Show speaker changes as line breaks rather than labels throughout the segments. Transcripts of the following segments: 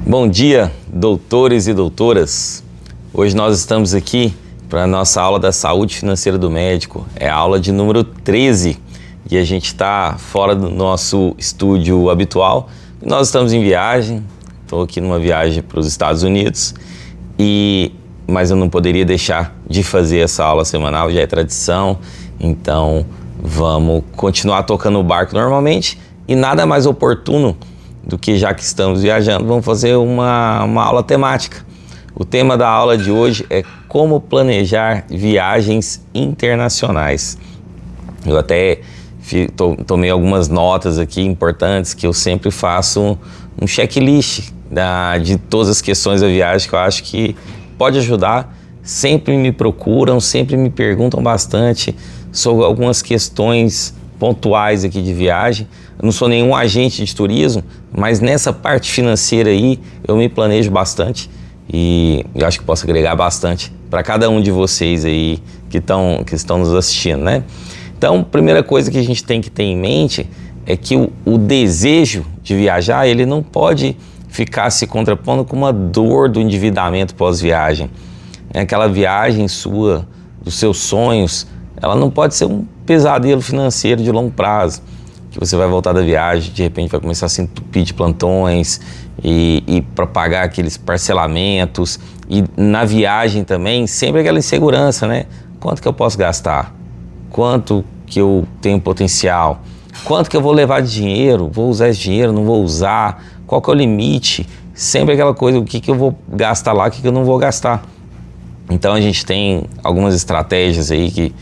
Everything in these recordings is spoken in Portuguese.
Bom dia, doutores e doutoras. Hoje nós estamos aqui para a nossa aula da saúde financeira do médico. É a aula de número 13 e a gente está fora do nosso estúdio habitual. Nós estamos em viagem, estou aqui numa viagem para os Estados Unidos, mas eu não poderia deixar de fazer essa aula semanal, já é tradição, então vamos continuar tocando o barco normalmente e nada mais oportuno do que, já que estamos viajando, vamos fazer uma aula temática. O tema da aula de hoje é como planejar viagens internacionais. Eu até tomei algumas notas aqui importantes, que eu sempre faço um checklist de todas as questões da viagem que eu acho que pode ajudar. Sempre me procuram, sempre me perguntam bastante sobre algumas questões pontuais aqui de viagem. Eu não sou nenhum agente de turismo, mas nessa parte financeira aí eu me planejo bastante e eu acho que posso agregar bastante para cada um de vocês aí que estão nos assistindo, né? Então, primeira coisa que a gente tem que ter em mente é que o desejo de viajar, ele não pode ficar se contrapondo com uma dor do endividamento pós-viagem. Aquela viagem sua, dos seus sonhos, ela não pode ser um pesadelo financeiro de longo prazo, que você vai voltar da viagem, de repente vai começar a se entupir de plantões e para pagar aqueles parcelamentos, e na viagem também sempre aquela insegurança, né? Quanto que eu posso gastar? Quanto que eu tenho potencial? Quanto que eu vou levar de dinheiro? Vou usar esse dinheiro? Não vou usar? Qual que é o limite? Sempre aquela coisa, o que eu vou gastar lá, o que eu não vou gastar. Então a gente tem algumas estratégias aí que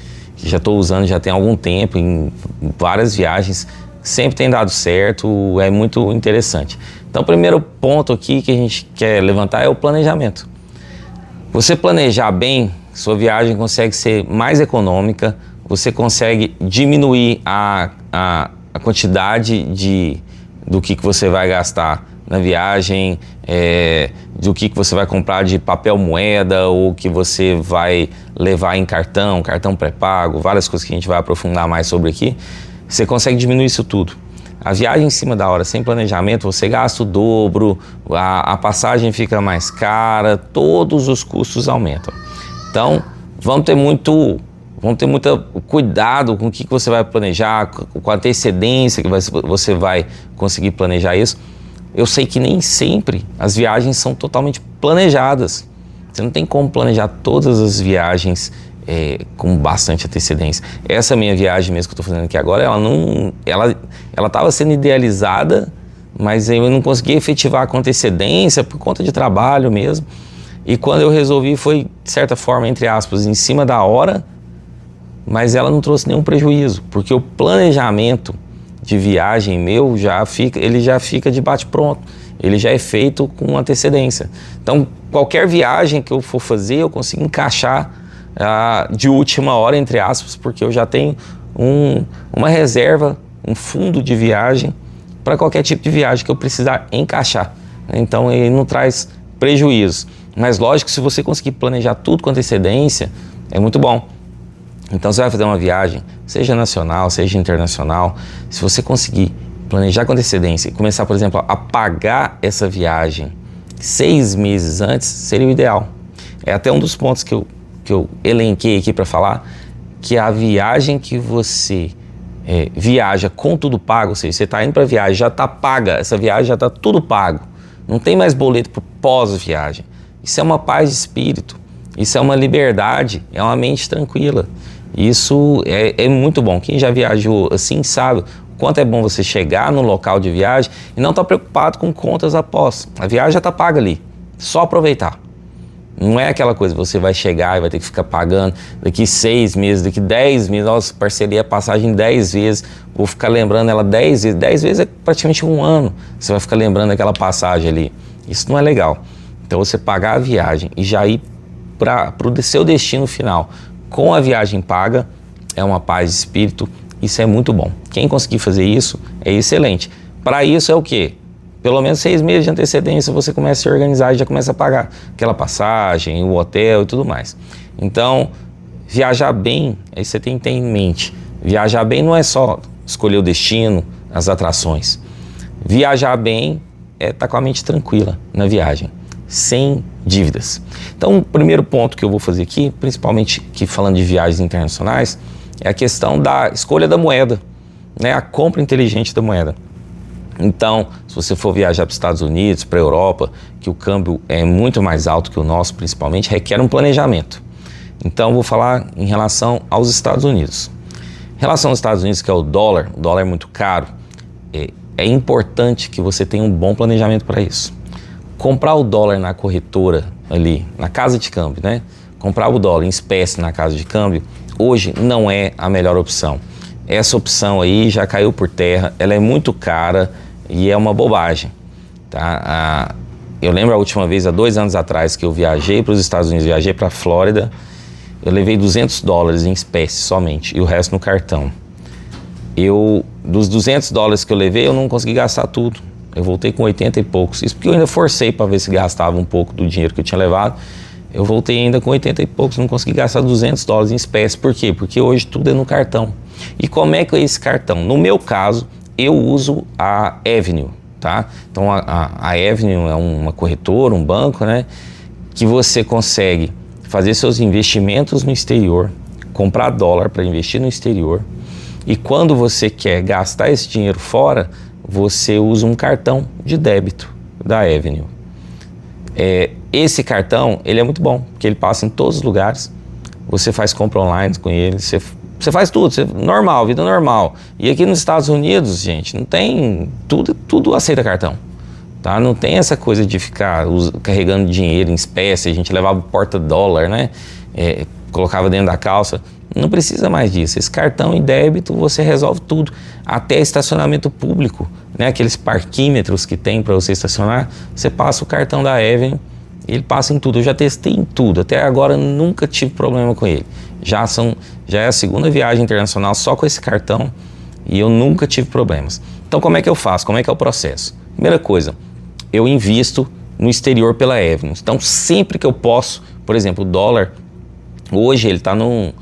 já estou usando já tem algum tempo em várias viagens, sempre tem dado certo, é muito interessante. Então o primeiro ponto aqui que a gente quer levantar é o planejamento. Você planejar bem, sua viagem consegue ser mais econômica, você consegue diminuir a quantidade do que você vai gastar na viagem, do que você vai comprar de papel moeda ou que você vai levar em cartão pré-pago, várias coisas que a gente vai aprofundar mais sobre aqui. Você consegue diminuir isso tudo. A viagem em cima da hora, sem planejamento, você gasta o dobro, a passagem fica mais cara, todos os custos aumentam. Então, vamos ter muito cuidado com o que você vai planejar, com a antecedência que você vai conseguir planejar isso. Eu sei que nem sempre as viagens são totalmente planejadas. Você não tem como planejar todas as viagens com bastante antecedência. Essa minha viagem mesmo que eu estou fazendo aqui agora, ela estava sendo idealizada, mas eu não consegui efetivar com antecedência por conta de trabalho mesmo. E quando eu resolvi foi, de certa forma, entre aspas, em cima da hora, mas ela não trouxe nenhum prejuízo, porque o planejamento de viagem meu ele já fica de bate-pronto, ele já é feito com antecedência. Então, qualquer viagem que eu for fazer, eu consigo encaixar de última hora, entre aspas, porque eu já tenho uma reserva, um fundo de viagem para qualquer tipo de viagem que eu precisar encaixar. Então, ele não traz prejuízo. Mas, lógico, se você conseguir planejar tudo com antecedência, é muito bom. Então você vai fazer uma viagem, seja nacional, seja internacional, se você conseguir planejar com antecedência e começar, por exemplo, a pagar essa viagem 6 meses antes, seria o ideal. É até um dos pontos que eu elenquei aqui para falar, que a viagem que você viaja com tudo pago, ou seja, você está indo para a viagem, já está paga, essa viagem já está tudo pago, não tem mais boleto para pós-viagem. Isso é uma paz de espírito, isso é uma liberdade, é uma mente tranquila. Isso é muito bom. Quem já viajou assim sabe o quanto é bom você chegar no local de viagem e não estar preocupado com contas após. A viagem já está paga ali, só aproveitar. Não é aquela coisa, você vai chegar e vai ter que ficar pagando daqui 6 meses, daqui 10 meses, nossa, parcelei a passagem 10 vezes, vou ficar lembrando ela 10 vezes. 10 vezes é praticamente 1 ano, você vai ficar lembrando aquela passagem ali. Isso não é legal. Então você pagar a viagem e já ir para o seu destino final com a viagem paga, é uma paz de espírito, isso é muito bom. Quem conseguir fazer isso é excelente. Para isso é o quê? Pelo menos 6 meses de antecedência você começa a se organizar e já começa a pagar aquela passagem, o hotel e tudo mais. Então, viajar bem, aí você tem que ter em mente, viajar bem não é só escolher o destino, as atrações. Viajar bem é estar com a mente tranquila na viagem, sem dívidas. Então, o primeiro ponto que eu vou fazer aqui, principalmente aqui falando de viagens internacionais, é a questão da escolha da moeda, né? A compra inteligente da moeda. Então, se você for viajar para os Estados Unidos, para a Europa, que o câmbio é muito mais alto que o nosso, principalmente, requer um planejamento. Então, eu vou falar em relação aos Estados Unidos. Em relação aos Estados Unidos, que é o dólar é muito caro, é importante que você tenha um bom planejamento para isso. Comprar o dólar na corretora ali, na casa de câmbio, né? Comprar o dólar em espécie na casa de câmbio, hoje não é a melhor opção. Essa opção aí já caiu por terra, ela é muito cara e é uma bobagem, tá? Eu lembro a última vez, há 2 anos atrás, que eu viajei para os Estados Unidos, viajei para a Flórida, eu levei $200 em espécie somente e o resto no cartão. Dos $200 que eu levei, eu não consegui gastar tudo. Eu voltei com 80 e poucos. Isso porque eu ainda forcei para ver se gastava um pouco do dinheiro que eu tinha levado. Eu voltei ainda com 80 e poucos, não consegui gastar $200 em espécie. Por quê? Porque hoje tudo é no cartão. E como é que é esse cartão? No meu caso, eu uso a Avenue, tá? Então a Avenue é uma corretora, um banco, né? Que você consegue fazer seus investimentos no exterior, comprar dólar para investir no exterior. E quando você quer gastar esse dinheiro fora, você usa um cartão de débito da Avenue. Esse cartão, ele é muito bom, porque ele passa em todos os lugares. Você faz compra online com ele, você faz tudo, normal, vida normal. E aqui nos Estados Unidos, gente, não tem, tudo aceita cartão, tá? Não tem essa coisa de ficar carregando dinheiro em espécie, a gente levava porta-dólar, né? Colocava dentro da calça. Não precisa mais disso. Esse cartão em débito você resolve tudo, até estacionamento público, né? Aqueles parquímetros que tem para você estacionar, você passa o cartão da Avenue, ele passa em tudo. Eu já testei em tudo, até agora nunca tive problema com ele. Já é a segunda viagem internacional só com esse cartão e eu nunca tive problemas. Então como é que eu faço? Como é que é o processo? Primeira coisa, eu invisto no exterior pela Avenue. Então sempre que eu posso, por exemplo, o dólar, hoje ele está num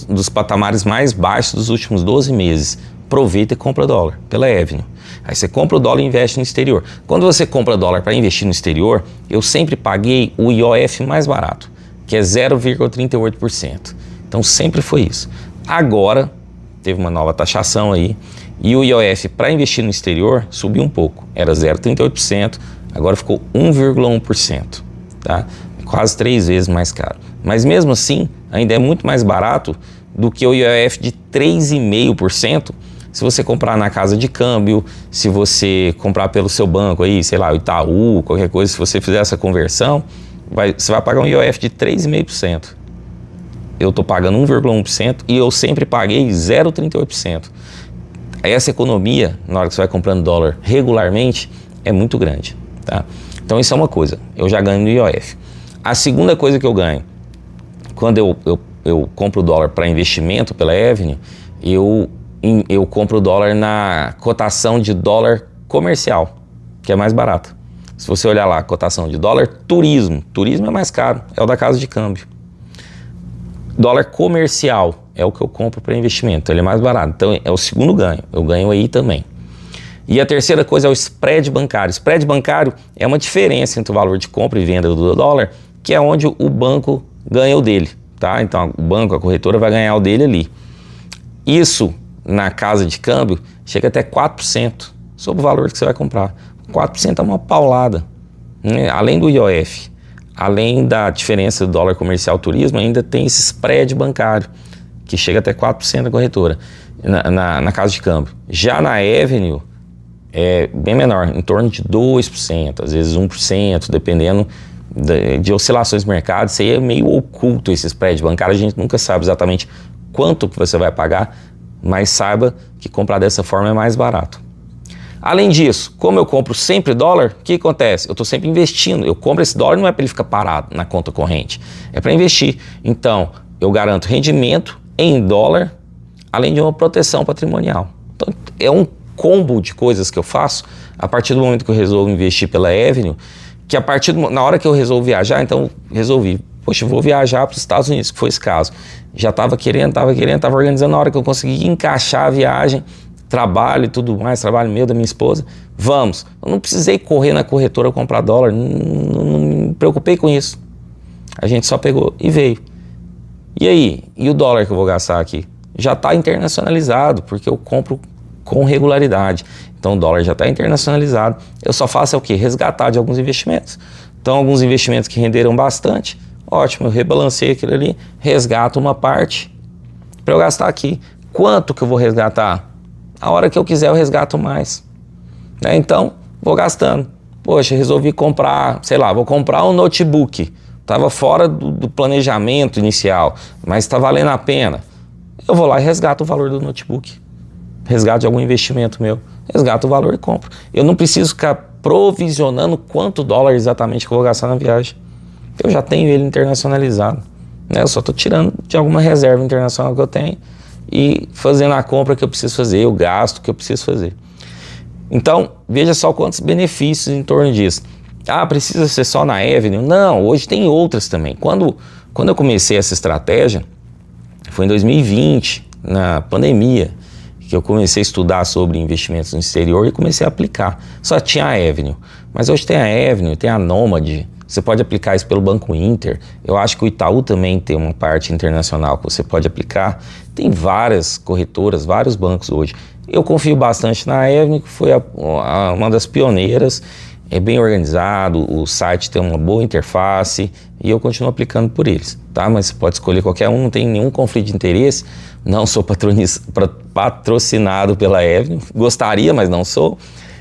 dos patamares mais baixos dos últimos 12 meses. Aproveita e compra dólar pela Avenue. Aí você compra o dólar e investe no exterior. Quando você compra dólar para investir no exterior, eu sempre paguei o IOF mais barato, que é 0,38%. Então sempre foi isso. Agora, teve uma nova taxação aí, e o IOF para investir no exterior subiu um pouco. Era 0,38%, agora ficou 1,1%. Tá? Quase 3 vezes mais caro. Mas mesmo assim, ainda é muito mais barato do que o IOF de 3,5% se você comprar na casa de câmbio, se você comprar pelo seu banco aí, sei lá, o Itaú, qualquer coisa, se você fizer essa conversão, você vai pagar um IOF de 3,5%. Eu estou pagando 1,1% e eu sempre paguei 0,38%. Essa economia, na hora que você vai comprando dólar regularmente, é muito grande, tá? Então isso é uma coisa, eu já ganho no IOF. A segunda coisa que eu ganho, quando eu compro o dólar para investimento pela Avenue, eu compro o dólar na cotação de dólar comercial, que é mais barata. Se você olhar lá a cotação de dólar turismo é mais caro, é o da casa de câmbio. Dólar comercial é o que eu compro para investimento, ele é mais barato. Então é o segundo ganho, eu ganho aí também. E a terceira coisa é o spread bancário. Spread bancário é uma diferença entre o valor de compra e venda do dólar, que é onde o banco ganha o dele, tá? Então o banco, a corretora vai ganhar o dele ali. Isso na casa de câmbio chega até 4% sobre o valor que você vai comprar. 4% é uma paulada, né? Além do IOF, além da diferença do dólar comercial turismo, ainda tem esse spread bancário, que chega até 4% da corretora, na casa de câmbio. Já na Avenue, é bem menor, em torno de 2%, às vezes 1%, dependendo de oscilações do mercado. Isso aí é meio oculto, esse spread bancário, a gente nunca sabe exatamente quanto que você vai pagar, mas saiba que comprar dessa forma é mais barato. Além disso, como eu compro sempre dólar, o que acontece? Eu estou sempre investindo, eu compro esse dólar não é para ele ficar parado na conta corrente, é para investir. Então, eu garanto rendimento em dólar, além de uma proteção patrimonial. Então, é um combo de coisas que eu faço a partir do momento que eu resolvo investir pela Avenue, que na hora que eu resolvo viajar, então resolvi, poxa, eu vou viajar para os Estados Unidos, que foi esse caso. Já estava querendo, estava organizando, na hora que eu consegui encaixar a viagem, trabalho e tudo mais, trabalho meu, da minha esposa, vamos. Eu não precisei correr na corretora comprar dólar, não me preocupei com isso. A gente só pegou e veio. E aí? E o dólar que eu vou gastar aqui? Já está internacionalizado, porque eu compro com regularidade. Então o dólar já está internacionalizado. Eu só faço o quê? Resgatar de alguns investimentos. Então alguns investimentos que renderam bastante, ótimo, eu rebalancei aquilo ali, resgato uma parte para eu gastar aqui. Quanto que eu vou resgatar? A hora que eu quiser eu resgato mais. Né? Então, vou gastando. Poxa, resolvi comprar, sei lá, vou comprar um notebook. Estava fora do planejamento inicial, mas está valendo a pena. Eu vou lá e resgato o valor do notebook. Resgato de algum investimento meu. Resgato o valor e compro. Eu não preciso ficar provisionando quanto dólar exatamente que eu vou gastar na viagem. Eu já tenho ele internacionalizado. Né? Eu só estou tirando de alguma reserva internacional que eu tenho e fazendo a compra que eu preciso fazer, o gasto que eu preciso fazer. Então, veja só quantos benefícios em torno disso. Ah, precisa ser só na Avenue? Não, hoje tem outras também. Quando eu comecei essa estratégia, foi em 2020, na pandemia, que eu comecei a estudar sobre investimentos no exterior e comecei a aplicar. Só tinha a Avenue, mas hoje tem a Avenue, tem a Nomad. Você pode aplicar isso pelo Banco Inter. Eu acho que o Itaú também tem uma parte internacional que você pode aplicar. Tem várias corretoras, vários bancos hoje. Eu confio bastante na Avenue, que foi uma das pioneiras. É bem organizado, o site tem uma boa interface e eu continuo aplicando por eles, tá? Mas você pode escolher qualquer um, não tem nenhum conflito de interesse. Não sou patrocinado pela Avenue. Gostaria, mas não sou.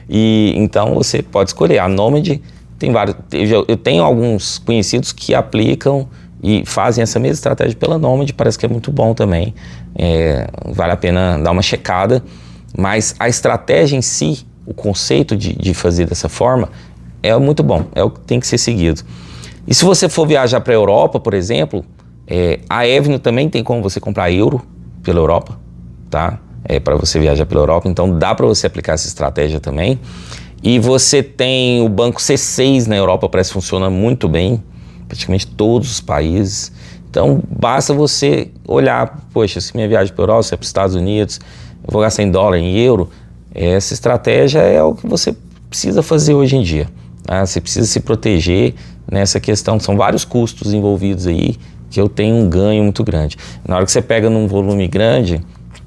E então você pode escolher. A Nomad tem vários. Eu tenho alguns conhecidos que aplicam e fazem essa mesma estratégia pela Nomad, parece que é muito bom também. Vale a pena dar uma checada, mas a estratégia em si, o conceito de fazer dessa forma é muito bom, é o que tem que ser seguido. E se você for viajar para a Europa, por exemplo, a Avenue também tem como você comprar euro pela Europa, tá? Para você viajar pela Europa, então dá para você aplicar essa estratégia também. E você tem o banco C6 na Europa, parece que funciona muito bem, praticamente todos os países. Então basta você olhar, poxa, se minha viagem para a Europa, se é para os Estados Unidos, eu vou gastar em dólar, em euro. Essa estratégia é o que você precisa fazer hoje em dia. Tá? Você precisa se proteger nessa questão. São vários custos envolvidos aí que eu tenho um ganho muito grande. Na hora que você pega num volume grande,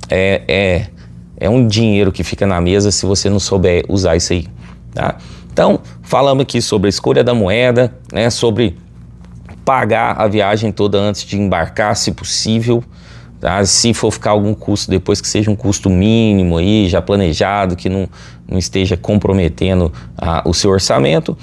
é um dinheiro que fica na mesa se você não souber usar isso aí. Tá? Então, falamos aqui sobre a escolha da moeda, né? Sobre pagar a viagem toda antes de embarcar, se possível. Tá? Se for ficar algum custo depois, que seja um custo mínimo aí, já planejado, que não esteja comprometendo o seu orçamento.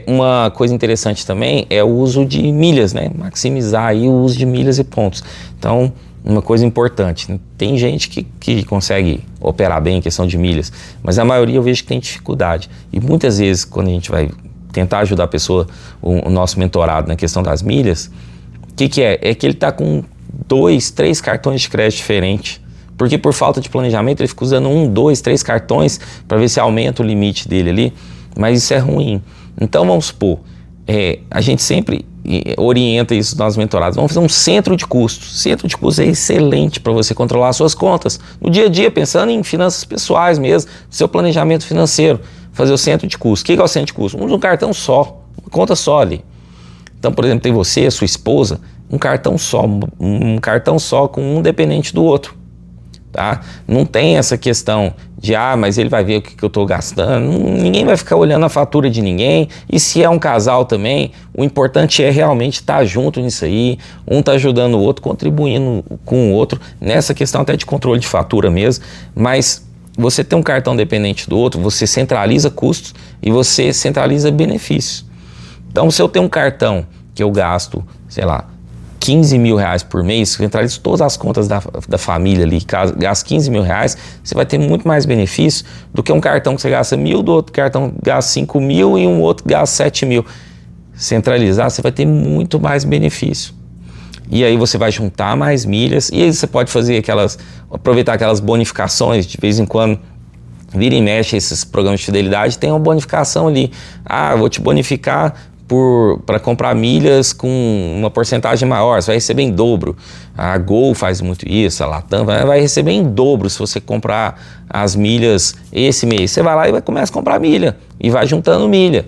Uma coisa interessante também é o uso de milhas, né? Maximizar aí o uso de milhas e pontos. Então, uma coisa importante, tem gente que consegue operar bem em questão de milhas, mas a maioria eu vejo que tem dificuldade. E muitas vezes, quando a gente vai tentar ajudar a pessoa, o nosso mentorado na questão das milhas, o que é? É que ele está com 2, 3 cartões de crédito diferentes, porque por falta de planejamento ele fica usando 1, 2, 3 cartões para ver se aumenta o limite dele ali, mas isso é ruim. Então vamos supor, a gente sempre orienta isso nos nossos mentorados, vamos fazer um centro de custos. Centro de custos é excelente para você controlar as suas contas no dia a dia, pensando em finanças pessoais mesmo, seu planejamento financeiro, fazer o centro de custos. O que é o centro de custos? Um cartão só, uma conta só ali. Então, por exemplo, tem você, a sua esposa, um cartão só com um dependente do outro, tá? Não tem essa questão de, mas ele vai ver o que eu estou gastando, ninguém vai ficar olhando a fatura de ninguém, e se é um casal também, o importante é realmente estar junto nisso aí, um está ajudando o outro, contribuindo com o outro, nessa questão até de controle de fatura mesmo, mas você tem um cartão dependente do outro, você centraliza custos e você centraliza benefícios. Então, se eu tenho um cartão que eu gasto, sei lá, 15 mil reais por mês, centraliza todas as contas da família ali, gasta 15 mil reais, você vai ter muito mais benefício do que um cartão que você gasta 1.000, do outro cartão gasta 5 mil e um outro gasta 7 mil. Centralizar, você vai ter muito mais benefício. E aí você vai juntar mais milhas, e aí você pode fazer aproveitar aquelas bonificações, de vez em quando, vira e mexe esses programas de fidelidade, tem uma bonificação ali. Vou te bonificar para comprar milhas com uma porcentagem maior, você vai receber em dobro. A Gol faz muito isso, a Latam vai receber em dobro se você comprar as milhas esse mês. Você vai lá e começa a comprar milha e vai juntando milha,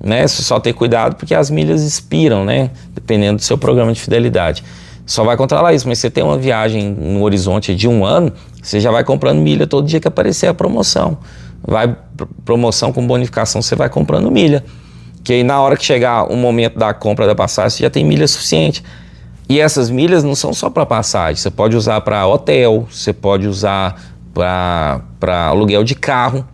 né? Só ter cuidado porque as milhas expiram, né? Dependendo do seu programa de fidelidade. Só vai controlar isso, mas você tem uma viagem no horizonte de 1 ano, você já vai comprando milha todo dia que aparecer a promoção. Vai promoção com bonificação, você vai comprando milha. Que aí na hora que chegar o momento da compra da passagem, você já tem milha suficiente. E essas milhas não são só para passagem, você pode usar para hotel, você pode usar para aluguel de carro.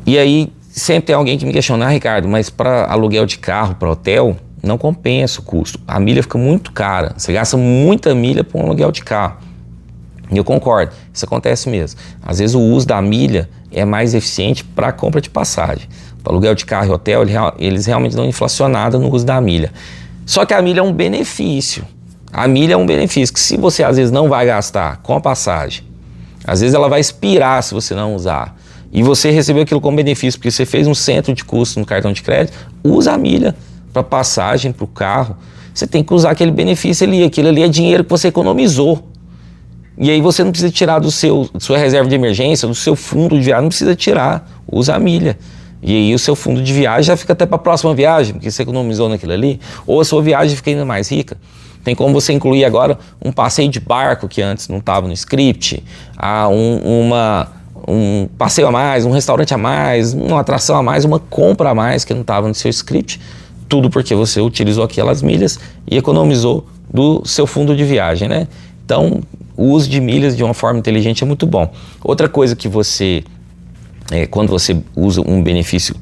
E aí sempre tem alguém que me questiona, Ricardo, mas para aluguel de carro, para hotel, não compensa o custo. A milha fica muito cara, você gasta muita milha para um aluguel de carro. E eu concordo, isso acontece mesmo. Às vezes o uso da milha é mais eficiente para a compra de passagem. Para aluguel de carro e hotel, eles realmente dão inflacionada no uso da milha. Só que a milha é um benefício. A milha é um benefício que se você às vezes não vai gastar com a passagem, às vezes ela vai expirar se você não usar. E você recebeu aquilo como benefício porque você fez um centro de custo no cartão de crédito, usa a milha para passagem, para o carro. Você tem que usar aquele benefício ali. Aquilo ali é dinheiro que você economizou. E aí você não precisa tirar da sua reserva de emergência, do seu fundo de viagem, não precisa tirar, usa a milha. E aí o seu fundo de viagem já fica até para a próxima viagem, porque você economizou naquilo ali, ou a sua viagem fica ainda mais rica. Tem como você incluir agora um passeio de barco, que antes não estava no script, um passeio a mais, um restaurante a mais, uma atração a mais, uma compra a mais que não estava no seu script, tudo porque você utilizou aquelas milhas e economizou do seu fundo de viagem, né? Então, o uso de milhas de uma forma inteligente é muito bom. Outra coisa que você, quando você usa um benefício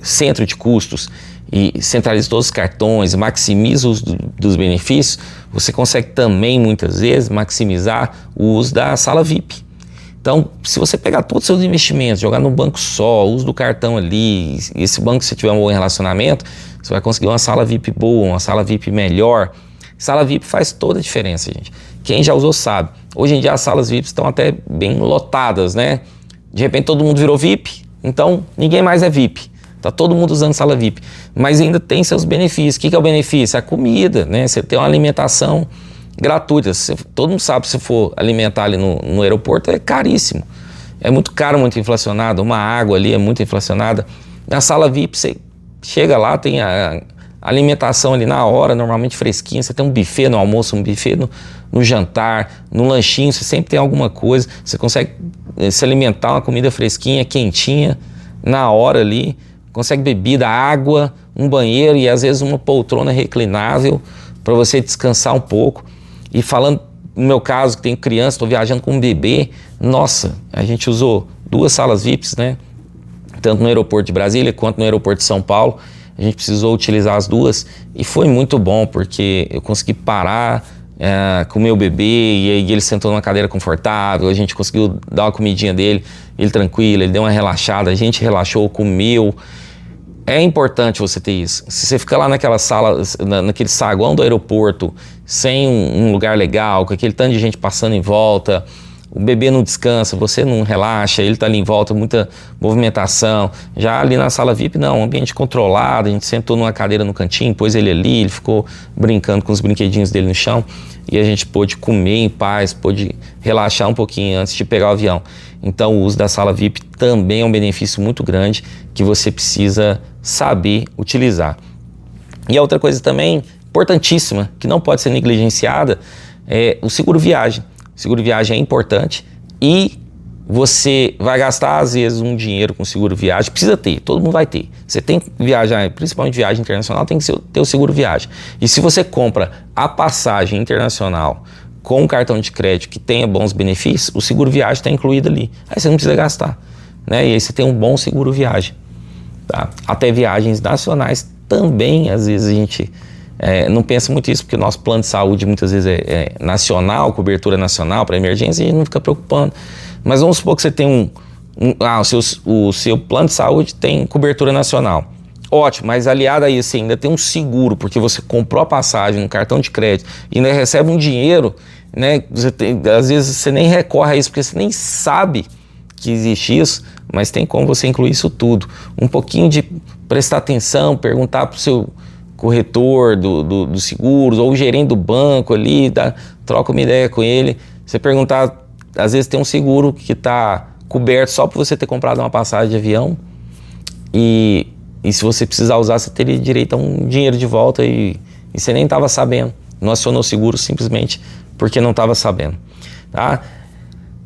centro de custos e centraliza todos os cartões, maximiza o uso dos benefícios, você consegue também, muitas vezes, maximizar o uso da sala VIP. Então, se você pegar todos os seus investimentos, jogar no banco só, uso do cartão ali, e esse banco, se tiver um bom relacionamento, você vai conseguir uma sala VIP boa, uma sala VIP melhor. Sala VIP faz toda a diferença, gente. Quem já usou sabe. Hoje em dia as salas VIP estão até bem lotadas, né? De repente todo mundo virou VIP, então ninguém mais é VIP. Tá todo mundo usando sala VIP. Mas ainda tem seus benefícios. O que é o benefício? A comida, né? Você tem uma alimentação gratuita. Todo mundo sabe, se for alimentar ali no aeroporto, é caríssimo. É muito caro, muito inflacionado. Uma água ali é muito inflacionada. Na sala VIP, você chega lá, tem a alimentação ali na hora, normalmente fresquinha. Você tem um buffet no almoço, um buffet no jantar, no lanchinho, você sempre tem alguma coisa. Você consegue se alimentar, uma comida fresquinha, quentinha, na hora ali. Consegue bebida, água, um banheiro e às vezes uma poltrona reclinável para você descansar um pouco. E falando no meu caso, que tenho criança, estou viajando com um bebê, nossa, a gente usou 2 salas VIPs, né? Tanto no aeroporto de Brasília quanto no aeroporto de São Paulo. A gente precisou utilizar as 2 e foi muito bom porque eu consegui parar com o meu bebê e aí ele sentou numa cadeira confortável, a gente conseguiu dar uma comidinha dele, ele tranquilo, ele deu uma relaxada, a gente relaxou, comeu. É importante você ter isso. Se você ficar lá naquela sala, naquele saguão do aeroporto, sem um lugar legal, com aquele tanto de gente passando em volta, o bebê não descansa, você não relaxa, ele está ali em volta, muita movimentação. Já ali na sala VIP, não, um ambiente controlado, a gente sentou numa cadeira no cantinho, pôs ele ali, ele ficou brincando com os brinquedinhos dele no chão e a gente pôde comer em paz, pôde relaxar um pouquinho antes de pegar o avião. Então o uso da sala VIP também é um benefício muito grande que você precisa saber utilizar. E a outra coisa também importantíssima, que não pode ser negligenciada, é o seguro viagem. O seguro viagem é importante e você vai gastar às vezes um dinheiro com seguro viagem, precisa ter, todo mundo vai ter. Você tem que viajar, principalmente viagem internacional, tem que ter o seguro viagem. E se você compra a passagem internacional com um cartão de crédito que tenha bons benefícios, o seguro viagem está incluído ali. Aí você não precisa gastar, né? E aí você tem um bom seguro viagem. Tá? Até viagens nacionais também, às vezes a gente não pensa muito isso, porque o nosso plano de saúde muitas vezes é nacional, cobertura nacional para emergência, e a gente não fica preocupando. Mas vamos supor que você tem o seu plano de saúde tem cobertura nacional. Ótimo, mas aliado a isso, você ainda tem um seguro, porque você comprou a passagem, um cartão de crédito, e ainda recebe um dinheiro, né? Às vezes você nem recorre a isso, porque você nem sabe que existe isso, mas tem como você incluir isso tudo. Um pouquinho de prestar atenção, perguntar para o seu corretor do seguros ou o gerente do banco ali, troca uma ideia com ele. Você perguntar, às vezes tem um seguro que está coberto só por você ter comprado uma passagem de avião e se você precisar usar, você teria direito a um dinheiro de volta e você nem estava sabendo. Não acionou o seguro simplesmente porque não estava sabendo. Tá?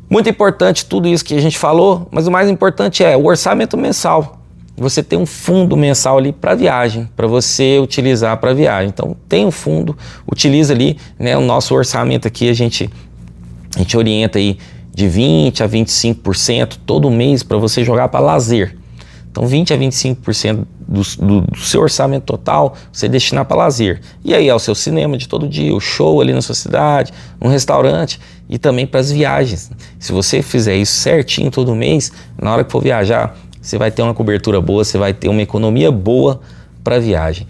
Muito importante tudo isso que a gente falou, mas o mais importante é o orçamento mensal. Você tem um fundo mensal ali para viagem, para você utilizar para viagem. Então tem um fundo, utiliza ali, né, o nosso orçamento aqui, a gente orienta aí de 20% a 25% todo mês para você jogar para lazer. Então 20% a 25% do seu orçamento total você destinar para lazer. E aí é o seu cinema de todo dia, o show ali na sua cidade, um restaurante e também para as viagens. Se você fizer isso certinho todo mês, na hora que for viajar, você vai ter uma cobertura boa, você vai ter uma economia boa para viagem.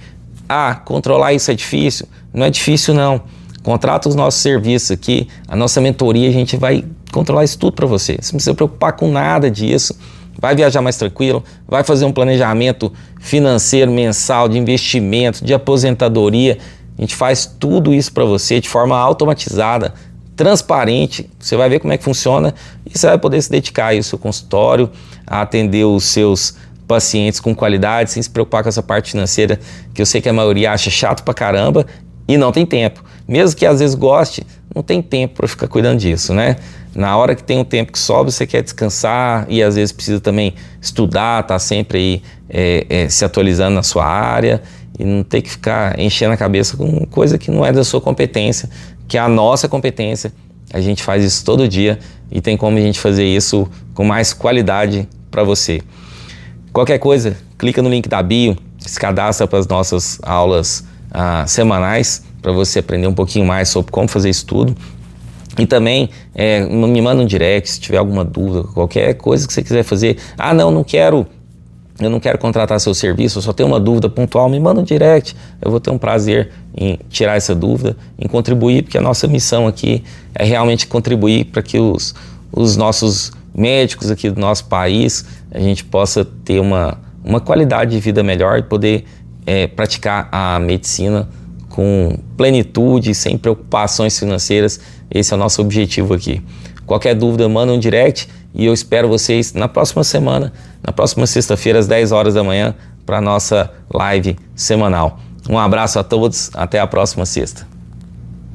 Ah, controlar isso é difícil? Não é difícil não. Contrata os nossos serviços aqui, a nossa mentoria, a gente vai controlar isso tudo para você. Você não precisa se preocupar com nada disso. Vai viajar mais tranquilo, vai fazer um planejamento financeiro mensal, de investimento, de aposentadoria. A gente faz tudo isso para você de forma automatizada, transparente. Você vai ver como é que funciona e você vai poder se dedicar aí ao seu consultório, a atender os seus pacientes com qualidade, sem se preocupar com essa parte financeira, que eu sei que a maioria acha chato pra caramba e não tem tempo. Mesmo que às vezes goste, não tem tempo para ficar cuidando disso, né? Na hora que tem um tempo que sobra, você quer descansar e às vezes precisa também estudar, tá sempre aí se atualizando na sua área e não ter que ficar enchendo a cabeça com coisa que não é da sua competência, que é a nossa competência. A gente faz isso todo dia e tem como a gente fazer isso com mais qualidade para você. Qualquer coisa, clica no link da bio, se cadastra para as nossas aulas semanais, para você aprender um pouquinho mais sobre como fazer isso tudo. E também me manda um direct se tiver alguma dúvida, qualquer coisa que você quiser fazer. Ah, não, eu não quero contratar seu serviço, eu só tenho uma dúvida pontual, me manda um direct. Eu vou ter um prazer em tirar essa dúvida, em contribuir, porque a nossa missão aqui é realmente contribuir para que os nossos médicos aqui do nosso país, a gente possa ter uma qualidade de vida melhor e poder praticar a medicina com plenitude, sem preocupações financeiras. Esse é o nosso objetivo aqui. Qualquer dúvida, manda um direct e eu espero vocês na próxima semana, na próxima sexta-feira, às 10 horas da manhã, para a nossa live semanal. Um abraço a todos, até a próxima sexta.